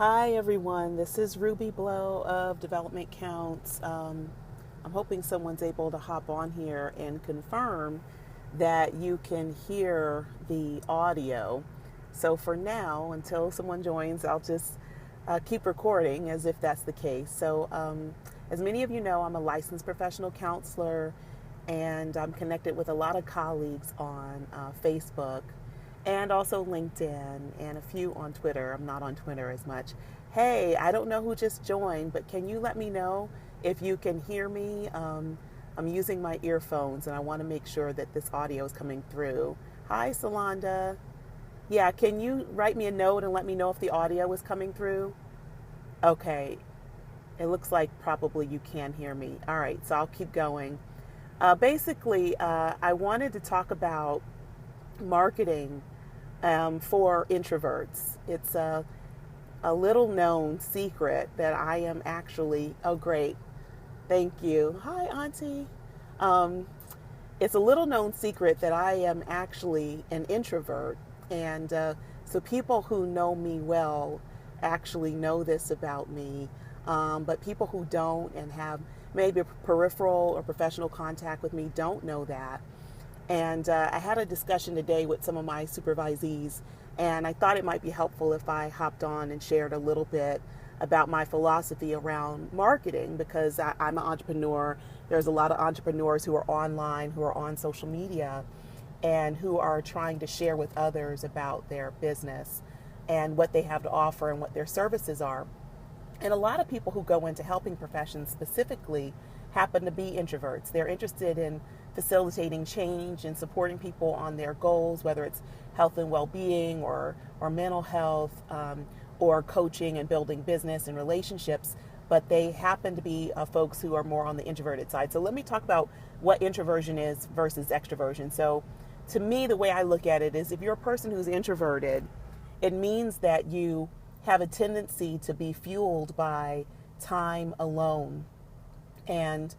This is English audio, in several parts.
Hi everyone, this is Ruby Blow of Development Counts. I'm hoping someone's able to hop on here and confirm that you can hear the audio. So for now, until someone joins, I'll just keep recording as if that's the case. As many of you know, I'm a licensed professional counselor and I'm connected with a lot of colleagues on Facebook and also LinkedIn and a few on Twitter. I'm not on Twitter as much. Hey, I don't know who just joined, but can you let me know if you can hear me? I'm using my earphones and I want to make sure that this audio is coming through. Hi, Salonda. Yeah, can you write me a note and let me know if the audio is coming through? Okay, it looks like probably you can hear me. All right, so I'll keep going. I wanted to talk about marketing for introverts. It's a little known secret that I am actually, oh, great. Thank you. Hi, Auntie. Um, it's a little known secret that I am actually an introvert. And so people who know me well actually know this about me. But people who don't and have maybe peripheral or professional contact with me don't know that. And I had a discussion today with some of my supervisees, and I thought it might be helpful if I hopped on and shared a little bit about my philosophy around marketing because I'm an entrepreneur. There's a lot of entrepreneurs who are online, who are on social media, and who are trying to share with others about their business and what they have to offer and what their services are. And a lot of people who go into helping professions specifically happen to be introverts. They're interested in facilitating change and supporting people on their goals, whether it's health and well-being or mental health, or coaching and building business and relationships. But they happen to be folks who are more on the introverted side. So let me talk about what introversion is versus extroversion. So to me, the way I look at it is if you're a person who's introverted, it means that you have a tendency to be fueled by time alone. And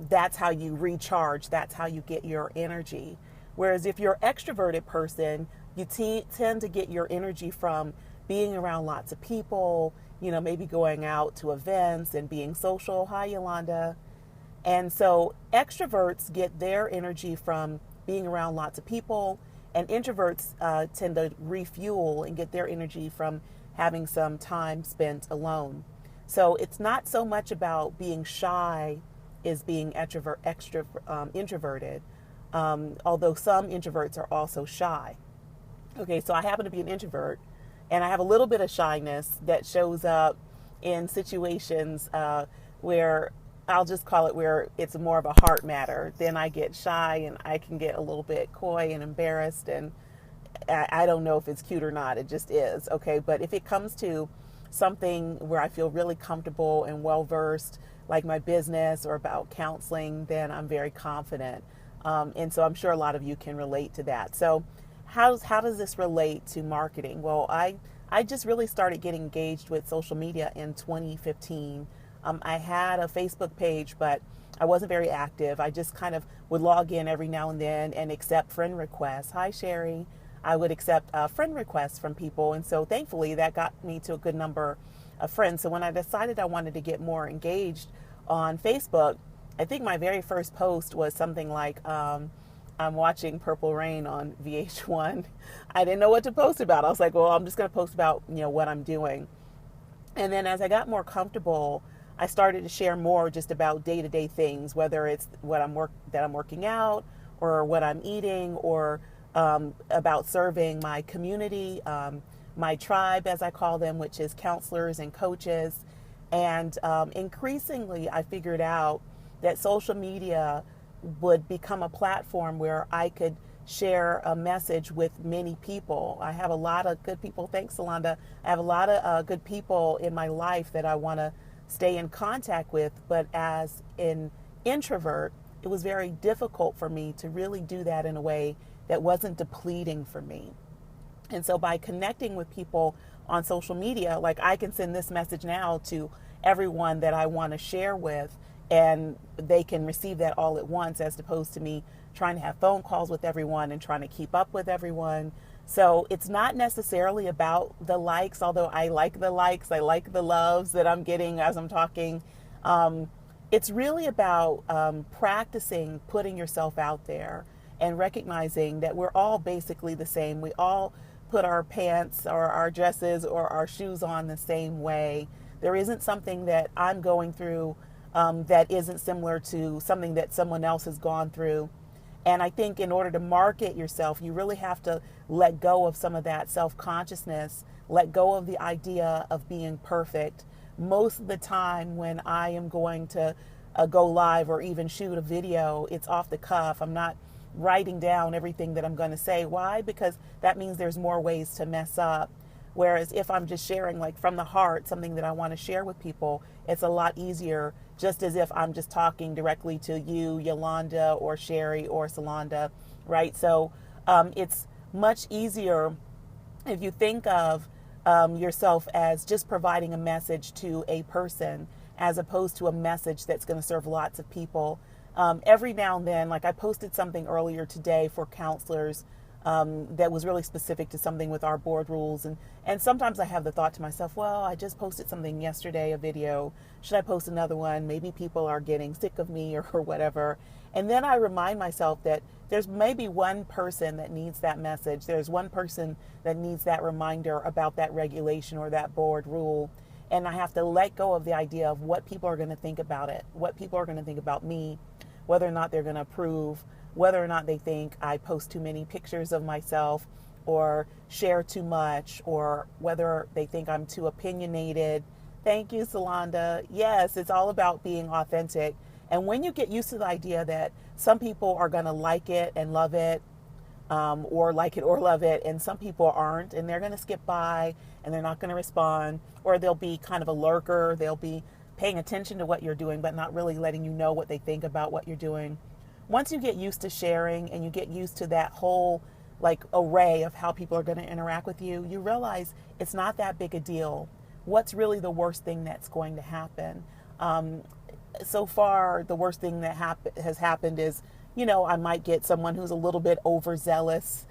that's how you recharge. That's how you get your energy. Whereas if you're an extroverted person, you tend to get your energy from being around lots of people, maybe going out to events and being social. Hi, Yolanda. And so extroverts get their energy from being around lots of people, and introverts tend to refuel and get their energy from having some time spent alone. So it's not so much about being shy as being introverted, although some introverts are also shy. Okay, so I happen to be an introvert, and I have a little bit of shyness that shows up in situations where I'll just call it where it's more of a heart matter. Then I get shy and I can get a little bit coy and embarrassed, and I don't know if it's cute or not. It just is. Okay, but if it comes to something where I feel really comfortable and well versed, like my business or about counseling, then I'm very confident. And so I'm sure a lot of you can relate to that. So how does this relate to marketing? Well, I just really started getting engaged with social media in 2015. I had a Facebook page, but I wasn't very active. I just kind of would log in every now and then and accept friend requests. Hi, Sherry. I would accept friend requests from people. And so thankfully that got me to a good number of friends. So when I decided I wanted to get more engaged on Facebook, I think my very first post was something like, I'm watching Purple Rain on VH1. I didn't know what to post about. I was like, well, I'm just going to post about, what I'm doing. And then as I got more comfortable, I started to share more just about day-to-day things, whether it's that I'm working out or what I'm eating or about serving my community, my tribe, as I call them, which is counselors and coaches. And increasingly, I figured out that social media would become a platform where I could share a message with many people. I have a lot of good people. Thanks, Yolanda. I have a lot of good people in my life that I want to stay in contact with. But as an introvert, it was very difficult for me to really do that in a way that wasn't depleting for me. And so by connecting with people on social media, like I can send this message now to everyone that I want to share with, and they can receive that all at once as opposed to me trying to have phone calls with everyone and trying to keep up with everyone. So it's not necessarily about the likes, although I like the likes, I like the loves that I'm getting as I'm talking. It's really about practicing putting yourself out there and recognizing that we're all basically the same. We all put our pants or our dresses or our shoes on the same way. There isn't something that I'm going through that isn't similar to something that someone else has gone through. And I think in order to market yourself, you really have to let go of some of that self-consciousness, let go of the idea of being perfect. Most of the time when I am going to go live or even shoot a video, it's off the cuff. I'm not writing down everything that I'm going to say. Why? Because that means there's more ways to mess up. Whereas if I'm just sharing like from the heart, something that I want to share with people, it's a lot easier, just as if I'm just talking directly to you, Yolanda, or Sherry, or Salonda, right? So it's much easier if you think of yourself as just providing a message to a person as opposed to a message that's going to serve lots of people. Every now and then, like I posted something earlier today for counselors that was really specific to something with our board rules. And sometimes I have the thought to myself, well, I just posted something yesterday, a video. Should I post another one? Maybe people are getting sick of me or whatever. And then I remind myself that there's maybe one person that needs that message. There's one person that needs that reminder about that regulation or that board rule. And I have to let go of the idea of what people are going to think about it, what people are going to think about me, whether or not they're going to approve, whether or not they think I post too many pictures of myself or share too much, or whether they think I'm too opinionated. Thank you, Salonda. Yes, it's all about being authentic. And when you get used to the idea that some people are going to like it and love it, or like it or love it, and some people aren't, and they're going to skip by and they're not going to respond, or they'll be kind of a lurker. They'll be paying attention to what you're doing, but not really letting you know what they think about what you're doing. Once you get used to sharing and you get used to that whole like array of how people are going to interact with you, you realize it's not that big a deal. What's really the worst thing that's going to happen? So far, the worst thing that has happened is, I might get someone who's a little bit overzealous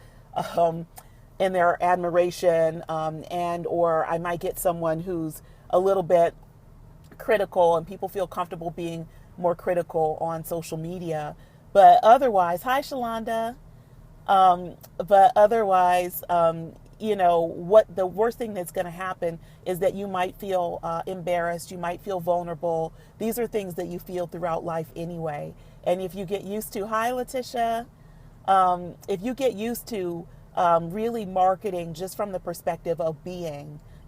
in their admiration, or I might get someone who's a little bit critical, and people feel comfortable being more critical on social media. But otherwise, hi Shalonda. But otherwise, what the worst thing that's going to happen is that you might feel embarrassed, you might feel vulnerable. These are things that you feel throughout life anyway. And if you get used to, hi Letitia, if you get used to really marketing just from the perspective of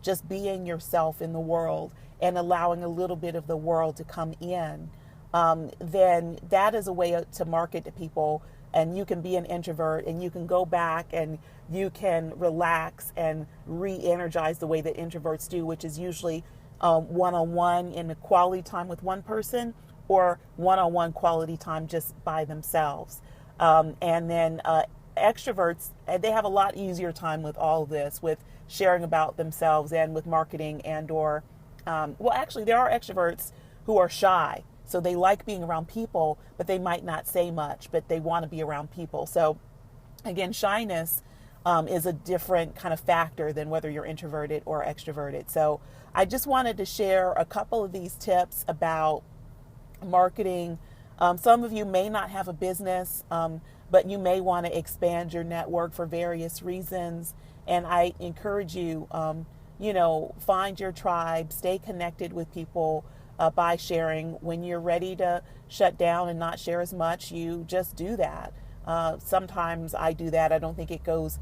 just being yourself in the world and allowing a little bit of the world to come in, then that is a way to market to people. And you can be an introvert and you can go back and you can relax and re-energize the way that introverts do, which is usually one-on-one in a quality time with one person, or one-on-one quality time just by themselves. And then extroverts, they have a lot easier time with all of this, with sharing about themselves and with marketing actually there are extroverts who are shy. So they like being around people, but they might not say much, but they want to be around people. So again, shyness is a different kind of factor than whether you're introverted or extroverted. So I just wanted to share a couple of these tips about marketing. Some of you may not have a business, but you may want to expand your network for various reasons. And I encourage you, find your tribe, stay connected with people, by sharing. When you're ready to shut down and not share as much, you just do that. Sometimes I do that. I don't think it goes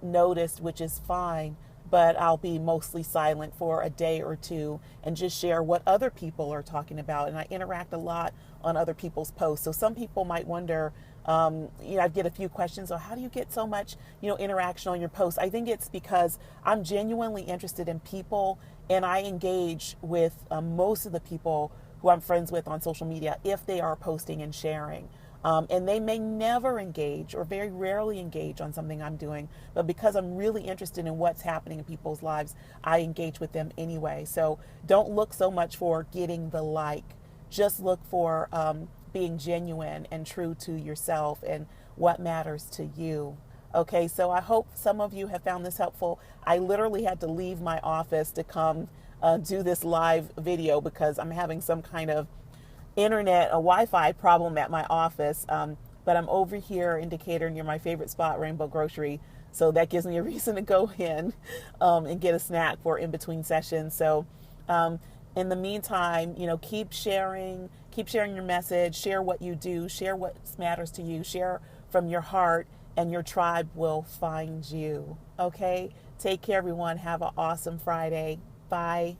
noticed, which is fine, but I'll be mostly silent for a day or two and just share what other people are talking about. And I interact a lot on other people's posts. So some people might wonder, I get a few questions. So how do you get so much, interaction on your posts? I think it's because I'm genuinely interested in people, and I engage with most of the people who I'm friends with on social media if they are posting and sharing. And they may never engage or very rarely engage on something I'm doing, but because I'm really interested in what's happening in people's lives, I engage with them anyway. So don't look so much for getting the like. Just look for being genuine and true to yourself and what matters to you. Okay, so I hope some of you have found this helpful. I literally had to leave my office to come do this live video because I'm having some kind of internet, a Wi-Fi problem at my office. But I'm over here in Decatur near my favorite spot, Rainbow Grocery. So that gives me a reason to go in and get a snack for in between sessions. So in the meantime, keep sharing your message, share what you do, share what matters to you, share from your heart, and your tribe will find you. Okay? Take care, everyone. Have an awesome Friday. Bye.